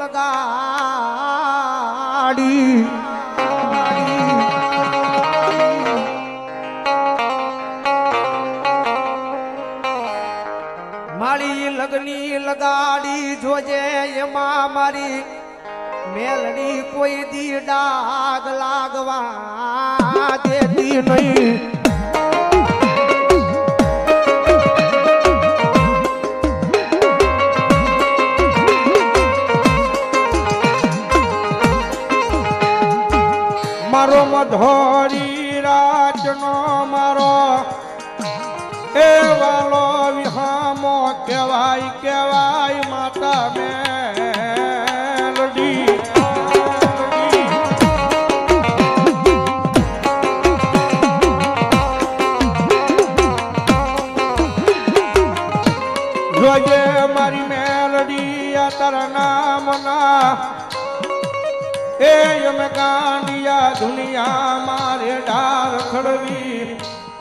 લગાડી માળી લગની લગાડી જોજે એમાં મારી મેલડી કોઈ દી ડાગ લાગવા દેતી નહીં મારો મધોરી રાતનો મારો એ વાલો વિહામો કહેવાય કહેવાય માતા મેલડી જોજે મારી મેલડી આ તારા નામના એ એમ ગાંડિયા દુનિયા મારે ડાર ખડવી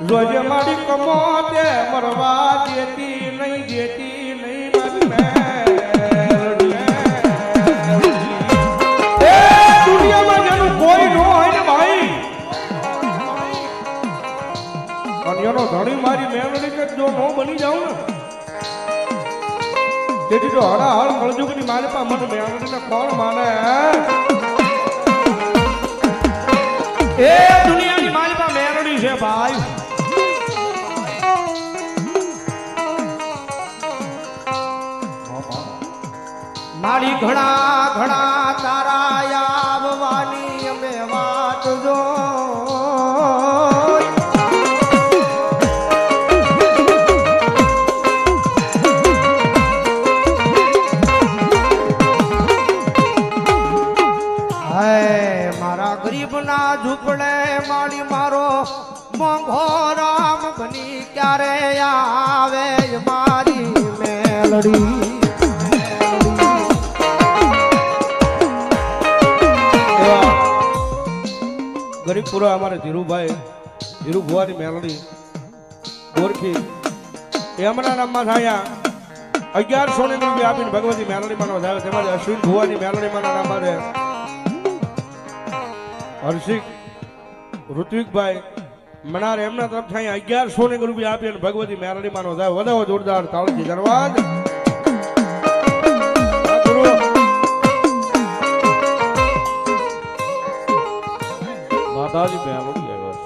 જોજે મારી કમો તે મરવા દેતી નહીં મારી મેલડી એ દુનિયામાં જેનું કોઈ ન હોય ને ભાઈ અન્યનો ધણી મારી મેલડી કે જો નો બની જાવ ને તેથી તો હળાહળ કળજુગની મારી પાસે મને મેલડીને કોણ માને એ દુનિયાની માલિકા મેરડી છે ભાઈ મારી ઘણા તારા આવવાની અમે વાત જો ગરીબના ઝૂંપડે માળી મારો મોંઘો રામ બની ક્યારે આવે મારી મેલડી ગરીબપુરા અમારે ધીરુભુવાની મેલડી ગોરખી એમના નામમાં થયા 1100 ની રૂપિયા આપીને ભગવતી મેલડી માં વધારે તેમાં અશ્વિન ભુવાની મેલડી માં નામ છે હર્ષિક ઋત્વિકભાઈ મનાર એમના તરફ થાય 1100 ની રૂપિયા આપી અને ભગવતી મેલડી માં વધાવો જોરદાર તાળીથી ધન્યવાદ માતાજી મેલડી આવ્યા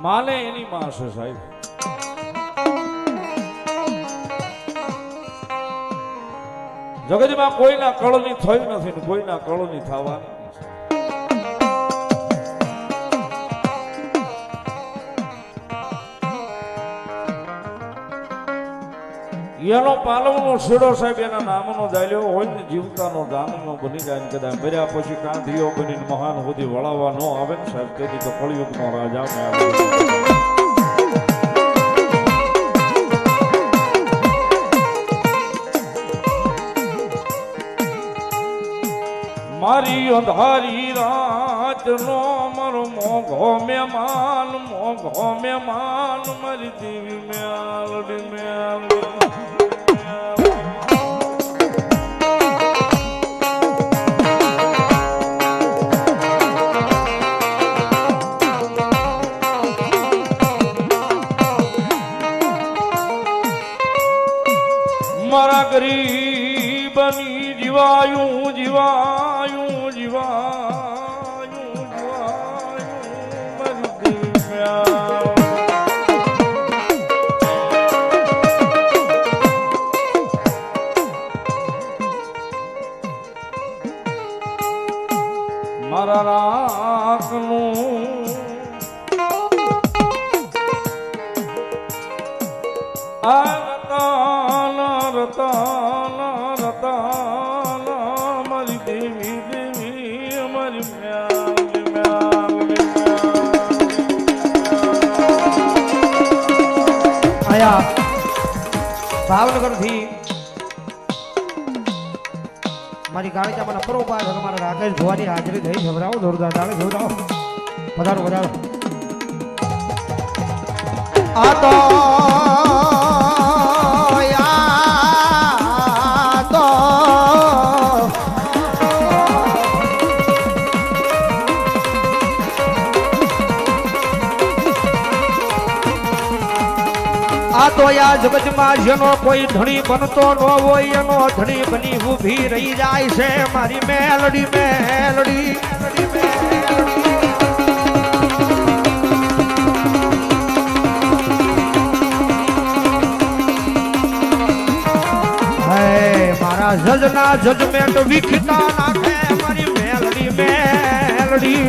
માને એની માં છે સાહેબ જગતમાં કોઈના કળની થઈ નથી ને કોઈના કળની થવાની એનો પાલવનો શેડો સાહેબ એના નામનો દાલ્યો હોય ને જીવતાનો દાનનો બની જાય ને કદાચ મર્યા પછી કાંધીઓ બનીને મહાન સુધી વળાવવા ન આવે ને સાહેબ તેથી તો કળયુગનો રાજા મારી અંધારી રાત નો મારો મોઘો મહેમાન મારી દેવી મેલડી મારા ગરીબની જીવાયું મારા રાખનું રતન મારી દેવી અમારી આયા ભાવનગર થી મારી ગાડી મને પરોપા છે તમારા રાકેશ ભુવાની હાજરી થઈ જવરાવો જોરદાર તાળી જોરદાર પધારો આ તો આ તો આ જગતમાં જેનો કોઈ ધણી બનતો ન હોય એનો ધણી બની ઊભી રહી જાય છે મારી મેલડી મેલડી મારા જજના જજમેન્ટ વિખતા નાખે મારી મેલડી મેલડી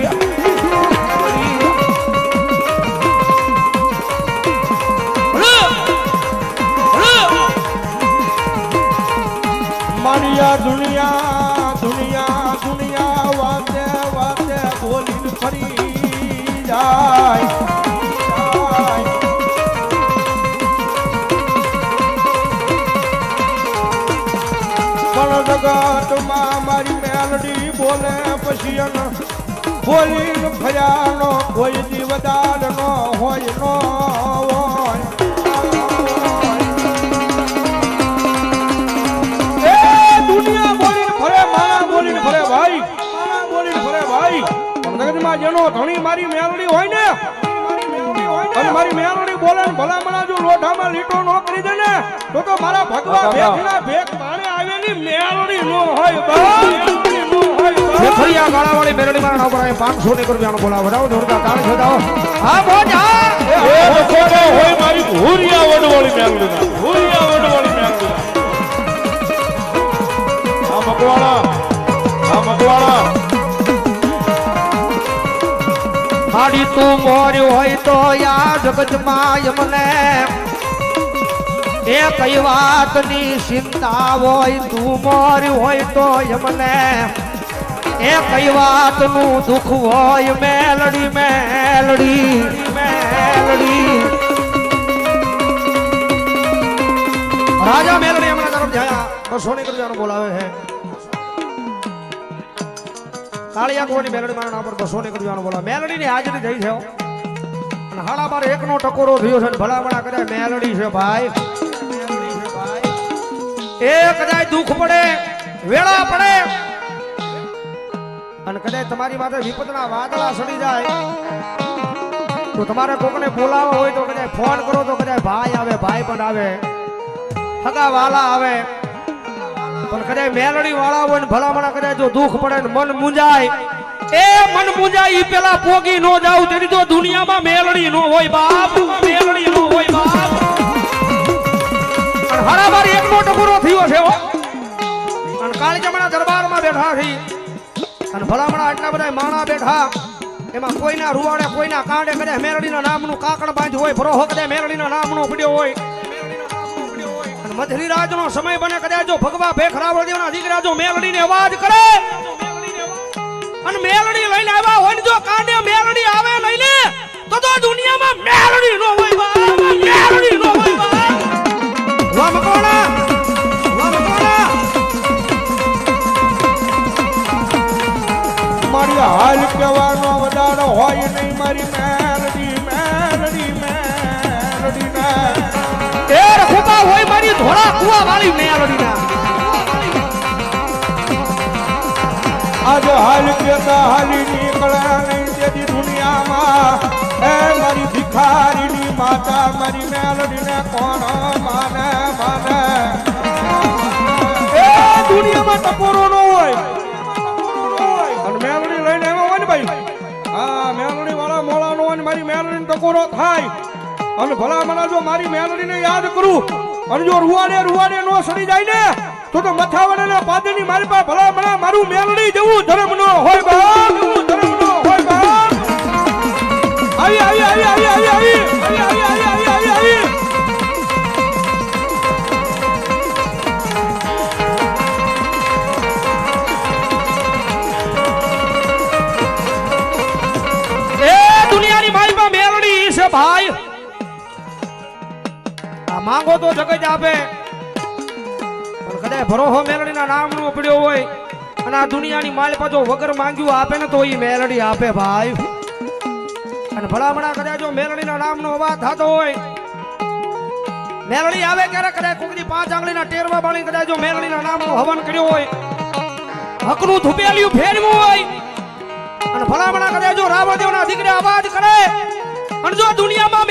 મારી આ દુનિયા દુનિયા દુનિયા વાતે વાતે બોલીને ફરી જાય જગતમાં મારી મેલડી બોલે પછી બોલીને ફર્યાનો કોઈ દીવદાર નો હોય નો હોય એ દુનિયા બોલીને ફરે મારા બોલીને ફરે ભાઈ મારા બોલીને ફરે ભાઈ જગતમાં જેનો ધણી મારી મેલડી હોય ને અને મારી મેલડી બોલે ને ભલામણા જો લોઢામાં લીટો ન કરી દે ને તો મારા ભગવા ભેખના ભેખ પાણે આવેલી મેલડી નો હોય મેલડી નો હોય ખરિયા ગાળાવાળી મેલડી મારા નામ પર 500 ની રૂપિયાનો બોલાવો રાવ જોરદાર તાળી સજાવો હા બોજા એ બકોડો હોય મારી ભૂરિયા વડવાળી મેલડી ના ભૂરિયા વડવાળી મેલડી આ મકવાડા મારી તું મોર્યો હોય તો યા જગતમાં યમને એ કઈ વાતની ચિંતા હોય તું મોર્યો હોય તો યમને એ કઈ વાતનું દુઃખ હોય મેલડી મેલડી મેલડી રાજા મેલડી હમણાં તરફ જાયા 200 ની રૂપિયાનો બોલાવે છે કાળિયા કોની મેલડી મારા નામ પર 200 ની રૂપિયાનો બોલાવે મેલડી ની હાજરી થઈ છે અને હાડા બાર એકનો ટકોરો થયો છે ભલામણા કદાચ મેલડી છે ભાઈ એ કદાચ દુઃખ પડે વેળા પડે અને કદાચ તમારી માથે વિપદના વાદળા સડી જાય તો તમારે કોકને બોલાવવા હોય તો કદાચ ફોન કરો તો કદાચ ભાઈ આવે ભાઈ પણ આવે હગા વાલા આવે પણ કદાચ મેલડી વાળા હોય ને ભલામણા કદાચ જો દુઃખ પડે ને મન મૂંઝાય એ મન મૂંઝાય ઈ પેલા પોગી નો જાવ તેની તો દુનિયામાં મેલડી નો હોય બાપ મેલડી નો હોય બાપ અને હરાબાર એકનો ટકોરો થયો છે અને કાળીજામણા દરબારમાં બેઠા છે અને ભલામણા આટલા બધા માણા બેઠા એમાં કોઈના રૂવાડે કોઈના કાંડે કદાચ મેલડીના નામનું કાકડ બાંધ હોય ભરોહો કદાચ મેલડીના નામનો પડ્યો હોય અને મધરી રાજનો સમય બને કદાચ જો ભગવા ભેખરાવળ દેવના દીકરા જો મેલડીને અવાજ કરે અને મેલડી લઈને આવ્યા હોય ને જો કાંડે મેલડી આવે લઈને તો દુનિયામાં મેલડી નો હોય બાપ મેલડી નો હોય બાપ વાહ મકોડા મારી હાલ કહેવાનો વધારો હોય નહીં મારી મેલડી મેલડી મેલડી ના એ રખુબા હોય મારી ધોળા કુવા વાળી મેલડી ના આજ હાલ કેતા હાલી નીકળ્યા નહીં તેથી દુનિયામાં એ મારી ભિખારીની માતા મારી મેલડીને કોણ માને માને એ દુનિયામાં ટકોરો નો હોય અને મેલડી લઈને આવ્યો હોય ને ભાઈ હા મેલડી વાળા મોળા નો હોય મારી મેલડીને ટકોરો થાય અને ભલા મને જો મારી મેલડીને યાદ કરું અને જો રૂવાડે નો સડી જાય ને તો મથાવડે પાદની મારી પાસે ભલા મને મારું મેલડી જેવું ધર્મ નો હોય બાપ ધર્મ નો હોય બાપ આવી આવી આવી આવી આવી આવી આવી આવી આવી આવી આવી એ દુનિયાની મારી પાસે મેલડી છે ભાઈ આ માંગો તો જગત આપે કદાચ ભરોહો મેલડીના નામનો પડ્યો હોય અને આ દુનિયાની માલિપા જો વગર માંગ્યું આપે ને તો એ મેલડી આપે ભાઈ અને ભલામણા કદાચ જો મેલડીના નામનો અવાજ થતો હોય મેલડી આવે ક્યારે કદાચ કોકની 5 આંગળીના ટેરવા બાળી કદાચ જો મેલડીના નામનો હવન કર્યો હોય હકનું ધુપેલિયું ફેરવું હોય અને ભલામણા કદાચ જો રાવણદેવના દીકરા અવાજ કરે અને જો દુનિયામાં